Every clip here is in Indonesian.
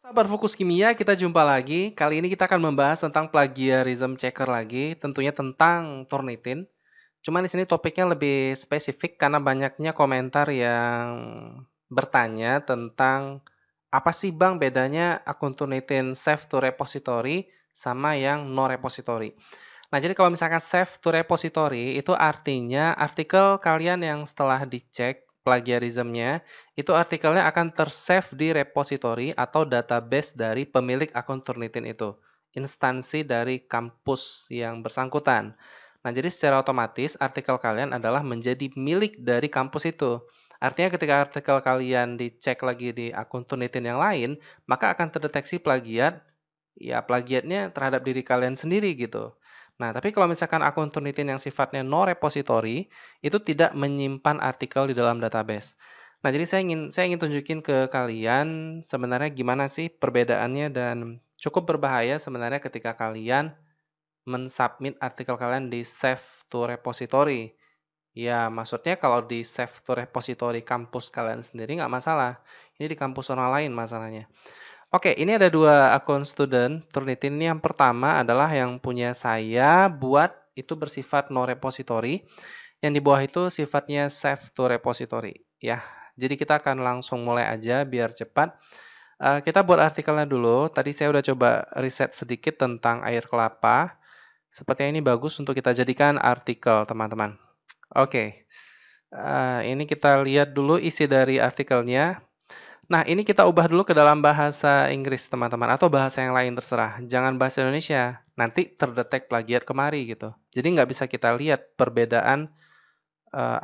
Sahabat Fokus Kimia, kita jumpa lagi. Kali ini kita akan membahas tentang plagiarism checker lagi, tentunya tentang Turnitin. Cuman di sini topiknya lebih spesifik karena banyaknya komentar yang bertanya tentang apa sih Bang bedanya akun Turnitin save to repository sama yang no repository. Nah, jadi kalau misalkan save to repository itu artinya artikel kalian yang setelah dicek plagiarismnya itu artikelnya akan tersave di repository atau database dari pemilik akun Turnitin itu, instansi dari kampus yang bersangkutan. Nah, jadi secara otomatis artikel kalian adalah menjadi milik dari kampus itu. Artinya ketika artikel kalian dicek lagi di akun Turnitin yang lain, maka akan terdeteksi plagiat, ya plagiatnya terhadap diri kalian sendiri gitu. Nah, tapi kalau misalkan akun Turnitin yang sifatnya no repository, itu tidak menyimpan artikel di dalam database. Nah, jadi saya ingin tunjukin ke kalian sebenarnya gimana sih perbedaannya dan cukup berbahaya sebenarnya ketika kalian mensubmit artikel kalian di save to repository. Ya, maksudnya kalau di save to repository kampus kalian sendiri nggak masalah. Ini di kampus orang lain masalahnya. Oke, ini ada dua akun student Turnitin. Ini yang pertama adalah yang punya saya buat itu bersifat no repository. Yang di bawah itu sifatnya save to repository. Ya, jadi kita akan langsung mulai aja biar cepat. Kita buat artikelnya dulu. Tadi saya udah coba riset sedikit tentang air kelapa. Sepertinya ini bagus untuk kita jadikan artikel, teman-teman. Oke, ini kita lihat dulu isi dari artikelnya. Nah, ini kita ubah dulu ke dalam bahasa Inggris, teman-teman, atau bahasa yang lain terserah. Jangan bahasa Indonesia, nanti terdetek plagiat kemari gitu. Jadi nggak bisa kita lihat perbedaan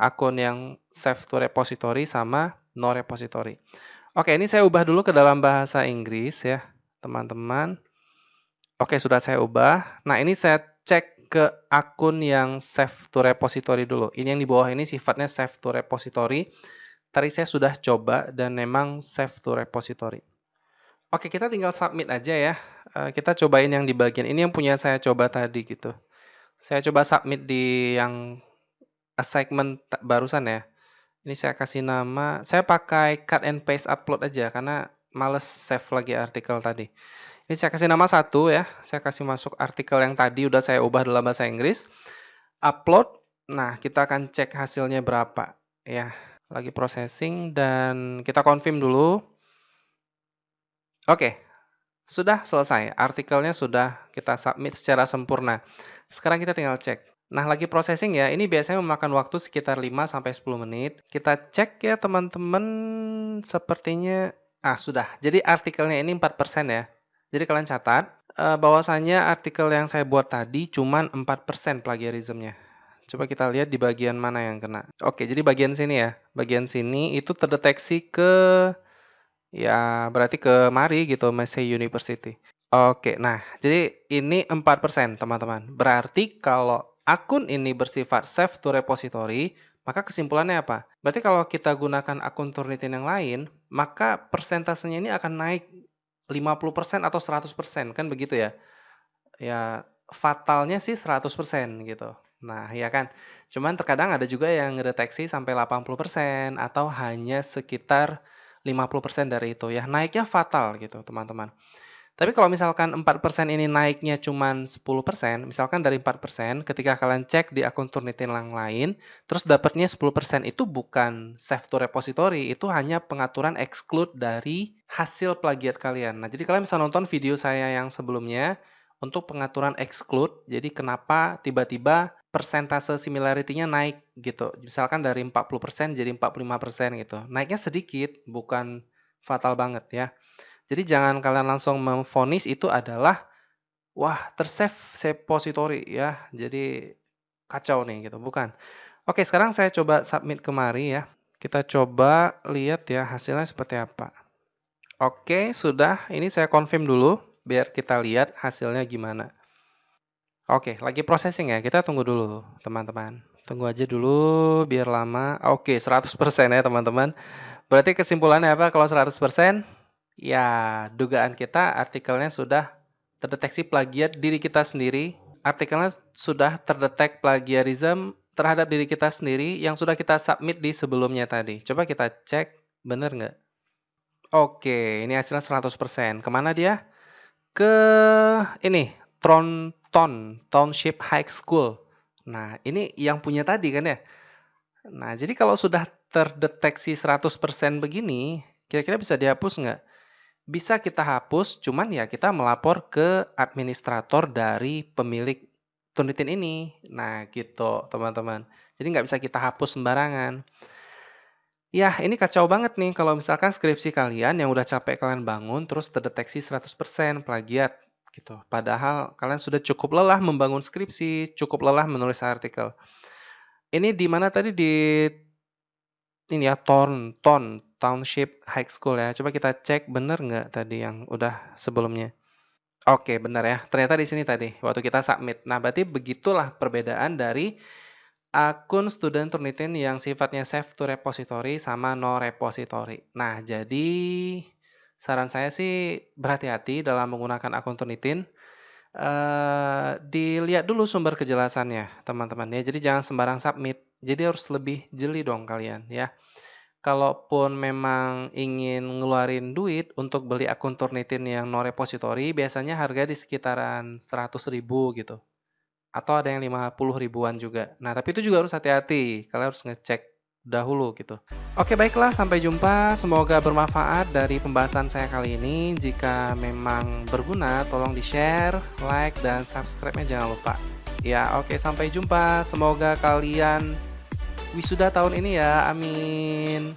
akun yang save to repository sama no repository. Oke, ini saya ubah dulu ke dalam bahasa Inggris ya, teman-teman. Oke, sudah saya ubah. Nah, ini saya cek ke akun yang save to repository dulu. Ini yang di bawah ini sifatnya save to repository. Tadi saya sudah coba dan memang save to repository. Oke, kita tinggal submit aja ya. Kita cobain yang di bagian ini yang punya saya coba tadi gitu. Saya coba submit di yang assignment barusan ya. Ini saya kasih nama, saya pakai cut and paste upload aja karena males save lagi artikel tadi. Ini saya kasih nama satu ya, saya kasih masuk artikel yang tadi udah saya ubah dalam bahasa Inggris. Upload, nah kita akan cek hasilnya berapa ya. Lagi processing dan kita confirm dulu. Oke, sudah selesai. Artikelnya sudah kita submit secara sempurna. Sekarang kita tinggal cek. Nah, lagi processing ya. Ini biasanya memakan waktu sekitar 5-10 menit. Kita cek ya teman-teman. Sepertinya sudah. Jadi artikelnya ini 4% ya. Jadi kalian catat bahwasanya artikel yang saya buat tadi cuman 4% plagiarismnya. Coba kita lihat di bagian mana yang kena. Oke, jadi bagian sini ya. Bagian sini itu terdeteksi ke ya berarti ke Mari gitu, Massey University. Oke, nah jadi ini 4% teman-teman. Berarti kalau akun ini bersifat save to repository, maka kesimpulannya apa? Berarti kalau kita gunakan akun Turnitin yang lain, maka persentasenya ini akan naik 50% atau 100%, kan begitu ya? Ya, fatalnya sih 100% gitu. Nah, ya kan? Cuman terkadang ada juga yang ngedeteksi sampai 80% atau hanya sekitar 50% dari itu ya. Naiknya fatal gitu, teman-teman. Tapi kalau misalkan 4% ini naiknya cuman 10%, misalkan dari 4%, ketika kalian cek di akun Turnitin yang lain, terus dapatnya 10% itu bukan save to repository, itu hanya pengaturan exclude dari hasil plagiat kalian. Nah, jadi kalian bisa nonton video saya yang sebelumnya untuk pengaturan exclude. Jadi kenapa tiba-tiba persentase similarity-nya naik gitu. Misalkan dari 40% jadi 45% gitu. Naiknya sedikit, bukan fatal banget ya. Jadi jangan kalian langsung memvonis itu adalah wah, tersave repository ya. Jadi kacau nih gitu, bukan. Oke, sekarang saya coba submit kemari ya. Kita coba lihat ya hasilnya seperti apa. Oke, sudah. Ini saya confirm dulu biar kita lihat hasilnya gimana. Oke, lagi processing ya. Kita tunggu dulu, teman-teman. Tunggu aja dulu biar lama. Oke, 100% ya, teman-teman. Berarti kesimpulannya apa kalau 100%? Ya, dugaan kita artikelnya sudah terdeteksi plagiat diri kita sendiri. Artikelnya sudah terdetek plagiarism terhadap diri kita sendiri yang sudah kita submit di sebelumnya tadi. Coba kita cek, benar nggak? Oke, ini hasilnya 100%. Kemana dia? Ke ini, Township High School. Nah, ini yang punya tadi kan ya? Nah, jadi kalau sudah terdeteksi 100% begini, kira-kira bisa dihapus nggak? Bisa kita hapus, cuman ya kita melapor ke administrator dari pemilik Turnitin ini. Nah, gitu teman-teman. Jadi nggak bisa kita hapus sembarangan. Yah, ini kacau banget nih kalau misalkan skripsi kalian yang udah capek kalian bangun terus terdeteksi 100% plagiat gitu. Padahal kalian sudah cukup lelah membangun skripsi, cukup lelah menulis artikel. Ini di mana tadi di ini ya Township High School ya. Coba kita cek bener nggak tadi yang udah sebelumnya. Oke, benar ya. Ternyata di sini tadi waktu kita submit. Nah, berarti begitulah perbedaan dari akun student Turnitin yang sifatnya save to repository sama no repository. Nah, jadi saran saya sih berhati-hati dalam menggunakan akun Turnitin. Dilihat dulu sumber kejelasannya, teman-teman ya. Jadi jangan sembarang submit. Jadi harus lebih jeli dong kalian ya. Kalaupun memang ingin ngeluarin duit untuk beli akun Turnitin yang no repository, biasanya harga di sekitaran 100.000 gitu. Atau ada yang 50 ribuan juga. Nah, tapi itu juga harus hati-hati. Kalian harus ngecek dahulu gitu. Oke, baiklah. Sampai jumpa. Semoga bermanfaat dari pembahasan saya kali ini. Jika memang berguna, tolong di-share, like, dan subscribe-nya jangan lupa. Ya, oke. Sampai jumpa. Semoga kalian wisuda tahun ini ya. Amin.